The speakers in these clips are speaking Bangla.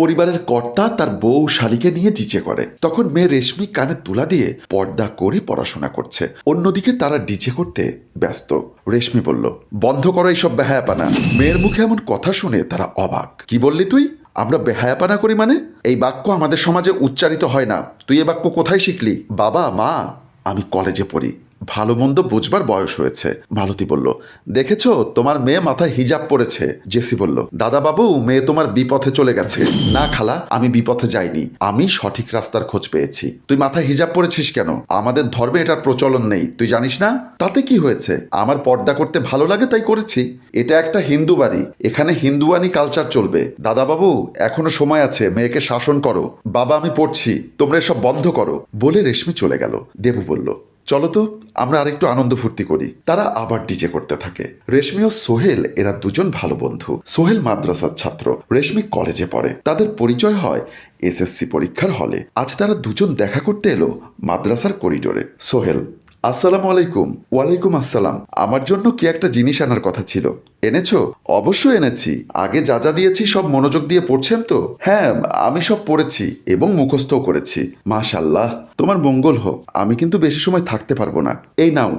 পরিবারের কর্তা তার বউ শালীকে নিয়ে ডিজে করে। তখন মেয়ে রেশমি কানে তুলা দিয়ে পর্দা করে পড়াশোনা করছে, অন্যদিকে তারা ডিজে করতে ব্যস্ত। রেশমি বলল, বন্ধ করো এইসব বেহায়াপানা। মেয়ের মুখে এমন কথা শুনে তারা অবাক। কি বললি তুই? আমরা বেহায়াপানা করি মানে? এই বাক্য আমাদের সমাজে উচ্চারিত হয় না। তুই এ বাক্য কোথায় শিখলি? বাবা মা, আমি কলেজে পড়ি, ভালো মন্দ বুঝবার বয়স হয়েছে। মালতী বলল, দেখেছো তোমার মেয়ে মাথায় হিজাব পরেছে। জেসি বলল, দাদা বাবু, মেয়ে তোমার বিপথে চলে গেছে। না খালা, আমি বিপথে যাইনি, আমি সঠিক রাস্তার খোঁজ পেয়েছি। তুই মাথায় হিজাব পরেছিস কেন? আমাদের ধর্মে এটার প্রচলন নেই, তুই জানিস না? তাতে কি হয়েছে? আমার পর্দা করতে ভালো লাগে তাই করেছি। এটা একটা হিন্দু বাড়ি, এখানে হিন্দুয়ানি কালচার চলবে। দাদা বাবু, এখনো সময় আছে, মেয়েকে শাসন করো। বাবা আমি পড়ছি, তোমরা এসব বন্ধ করো। বলে রেশমি চলে গেল। দেবু বলল, চলো তো আমরা আরেকটু আনন্দ ফুর্তি করি। তারা আবার ডিজে করতে থাকে। রেশমি ও সোহেল এরা দুজন ভালো বন্ধু। সোহেল মাদ্রাসার ছাত্র, রেশমি কলেজে পড়ে। তাদের পরিচয় হয় এসএসসি পরীক্ষার হলে। আজ তারা দুজন দেখা করতে এলো মাদ্রাসার করিডোরে। সোহেল, আসসালামু আলাইকুম। ওয়ালাইকুম আসসালাম। আমার জন্য কি একটা জিনিস আনার কথা ছিল, এনেছো? অবশ্যই এনেছি। আগে যা যা দিয়েছি সব মনোযোগ দিয়ে পড়ছেন তো? হ্যাঁ, আমি সব পড়েছি এবং মুখস্থও করেছি। মাশাআল্লাহ, তোমার মঙ্গল হোক। আমি কিন্তু বেশি সময় থাকতে পারবো না। এই নাও,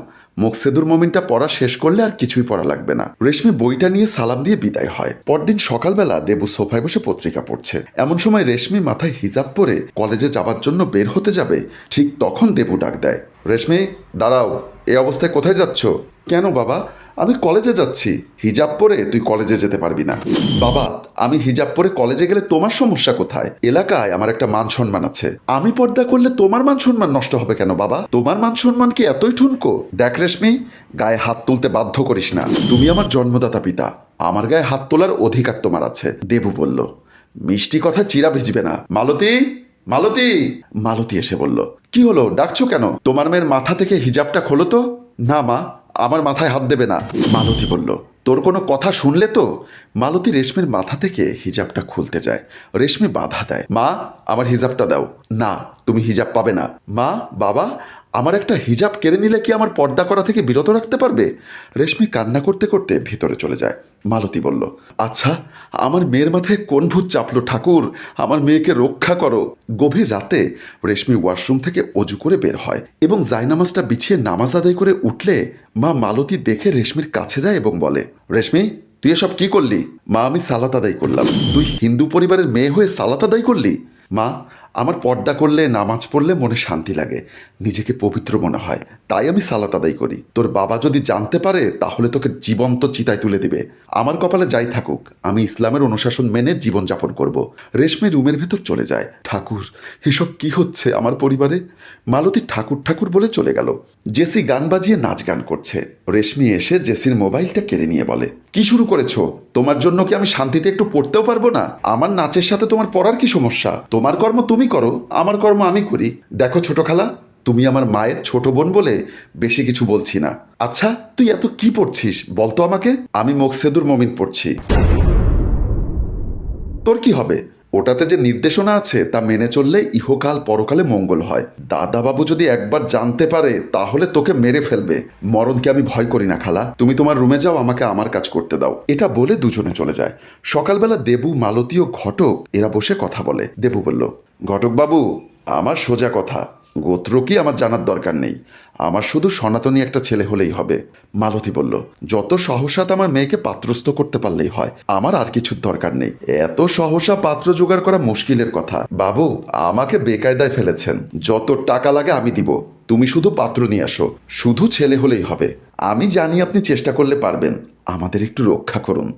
মুকসেদুর মমিনটা পড়া শেষ করলে আর কিছুই পড়া লাগবে না। রেশমি বইটা নিয়ে সালাম দিয়ে বিদায় হয়। পরদিন সকালবেলা দেবু সোফায় বসে পত্রিকা পড়ছে। এমন সময় রেশমি মাথায় হিজাব পরে কলেজে যাবার জন্য বের হতে যাবে, ঠিক তখন দেবু ডাক দেয়, রেশমি দাঁড়াও, এই অবস্থায় কোথায় যাচ্ছ? কেন বাবা? আমি কলেজে যাচ্ছি। হিজাব পরে তুই কলেজে যেতে পারবি না। বাবা, আমি হিজাব পরে কলেজে গেলে তোমার সমস্যা কোথায়? এলাকায় আমার একটা মান সম্মান আছে। আমি পর্দা করলে তোমার মান সম্মান নষ্ট হবে কেন বাবা? তোমার মান সম্মান কি এতই ঠুনকো? দেখ রেশমি, গায়ে হাত তুলতে বাধ্য করিস না। তুমি আমার জন্মদাতা পিতা, আমার গায়ে হাত তোলার অধিকার তোমার আছে। দেবু বলল, মিষ্টি কথা চিরা ভিজবে না। মালতী, মালতী। মালতী এসে বলল, কি হলো, ডাকছো কেন? তোমার মেয়ের মাথা থেকে হিজাবটা খোলো তো। না মা, আমার মাথায় হাত দেবে না। মালতী বলল, তোর কোনো কথা শুনলে তো? মালতী রেশমির মাথা থেকে হিজাবটা খুলতে যায়। রেশমি বাধা দেয়, মা আমার হিজাবটা দাও। না, তুমি হিজাব পাবে না। মা, বাবা, আমার একটা হিজাব কেড়ে নিলে কি আমার পর্দা করা থেকে বিরত রাখতে পারবে? রেশমি কান্না করতে করতে ভিতরে চলে যায়। মালতী বলল, আচ্ছা, আমার মেয়ের মাথায় কোন ভূত চাপলো ঠাকুর? আমার মেয়েকে রক্ষা করো। গভীর রাতে রেশমি ওয়াশরুম থেকে অজু করে বের হয় এবং জায়নামাজটা বিছিয়ে নামাজ আদায় করে উঠলে মা মালতী দেখে রেশমির কাছে যায় এবং বলে, রেশমি তুই এসব কি করলি? মা, আমি সালাত আদায় করলাম। তুই হিন্দু পরিবারের মেয়ে হয়ে সালাত আদায় করলি? মা, আমার পর্দা করলে নামাজ পড়লে মনে শান্তি লাগে, নিজেকে পবিত্র মনে হয়, তাই আমি সালাত আদায় করি। তোর বাবা যদি জানতে পারে তাহলে তোকে জীবন্ত চিতায় তুলে দিবে। আমার কপালে যাই থাকুক, আমি ইসলামের অনুশাসন মেনে জীবনযাপন করব। রেশমি রুমের ভেতর চলে যায়। ঠাকুর, এসব কি হচ্ছে আমার পরিবারে? মালতী ঠাকুর ঠাকুর বলে চলে গেল। জেসি গান বাজিয়ে নাচ গান করছে। রেশমি এসে জেসির মোবাইলটা কেড়ে নিয়ে বলে, কি শুরু করেছো? তোমার জন্য কি আমি শান্তিতে একটু পড়তেও পারবো না? আমার নাচের সাথে তোমার পড়ার কি সমস্যা? তোমার কর্ম তুমি করো, আমার কর্ম আমি করি। দেখো ছোট খালা, তুমি আমার মায়ের ছোট বোন বলে বেশি কিছু বলছি না। আচ্ছা, তুই এত কি পড়ছিস বলতো আমাকে? আমি মুকসেদুর মমিন পড়ছি। তোর কি হবে? ওটাতে যে নির্দেশনা আছে তা মেনে চললে ইহকাল পরকালে মঙ্গল হয়। দাদাবাবু যদি একবার জানতে পারে তাহলে তোকে মেরে ফেলবে। মরণকে আমি ভয় করি না খালা, তুমি তোমার রুমে যাও, আমাকে আমার কাজ করতে দাও। এটা বলে দুজনে চলে যায়। সকালবেলা দেবু, মালতী ও ঘটক এরা বসে কথা বলে। দেবু বলল, ঘটক বাবু, আমার সোজা কথা, গোত্র কি আমার জানার দরকার নেই, আমার শুধু সনাতনী একটা ছেলে হলেই হবে। মালতী বলল, যত সহসাত আমার মেয়েকে পাত্রস্থ করতে পারলেই হয়, আমার আর কিছুর দরকার নেই। এত সহসা পাত্র জোগাড় করা মুশকিলের কথা। বাবু, আমাকে বেকায়দায় ফেলেছেন, যত টাকা লাগে আমি দিব, তুমি শুধু পাত্র নিয়ে আসো, শুধু ছেলে হলেই হবে। আমি জানি আপনি চেষ্টা করলে পারবেন, আমাদের একটু রক্ষা করুন।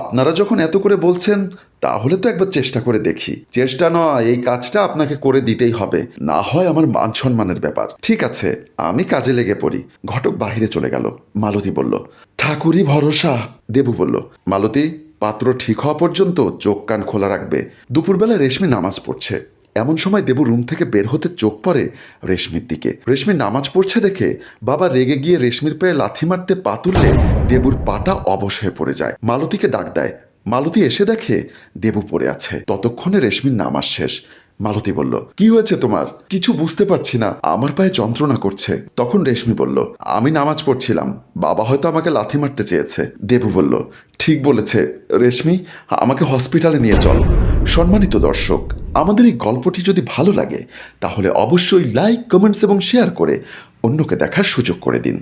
আপনারা যখন এত করে বলছেন তাহলে তো একবার চেষ্টা করে দেখি। চেষ্টা নয়, এই কাজটা আপনাকে করে দিতেই হবে, না হয় আমার মান সম্মানের ব্যাপার। ঠিক আছে, আমি কাজে লেগে পড়ি। ঘটক বাহিরে চলে গেল। মালতী বলল, ঠাকুরই ভরসা। দেবু বলল, মালতী, পাত্র ঠিক হওয়া পর্যন্ত চোখ কান খোলা রাখবে। দুপুরবেলা রেশমি নামাজ পড়ছে। এমন সময় দেবু রুম থেকে বের হতে চোখ পড়ে রেশমির দিকে। রেশমি নামাজ পড়ছে দেখে বাবা রেগে গিয়ে রেশমির পায়ে লাথি মারতে পা তুললে দেবুর পাটা অবশ হয়ে পড়ে যায়। মালতীকে ডাক দেয়। মালতী এসে দেখে দেবু পড়ে আছে। ততক্ষণে রেশমির নামাজ শেষ। মালতী বলল, কি হয়েছে তোমার? কিছু বুঝতে পারছি না, আমার পায়ে যন্ত্রণা করছে। তখন রেশমি বলল, আমি নামাজ পড়ছিলাম, বাবা হয়তো আমাকে লাথি মারতে চেয়েছে। দেবু বলল, ঠিক বলেছে রেশমি, আমাকে হসপিটালে নিয়ে চল। সম্মানিত দর্শক, আমাদের এই গল্পটি যদি ভালো লাগে তাহলে অবশ্যই লাইক, কমেন্টস এবং শেয়ার করে অন্যকে দেখার সুযোগ করে দিন।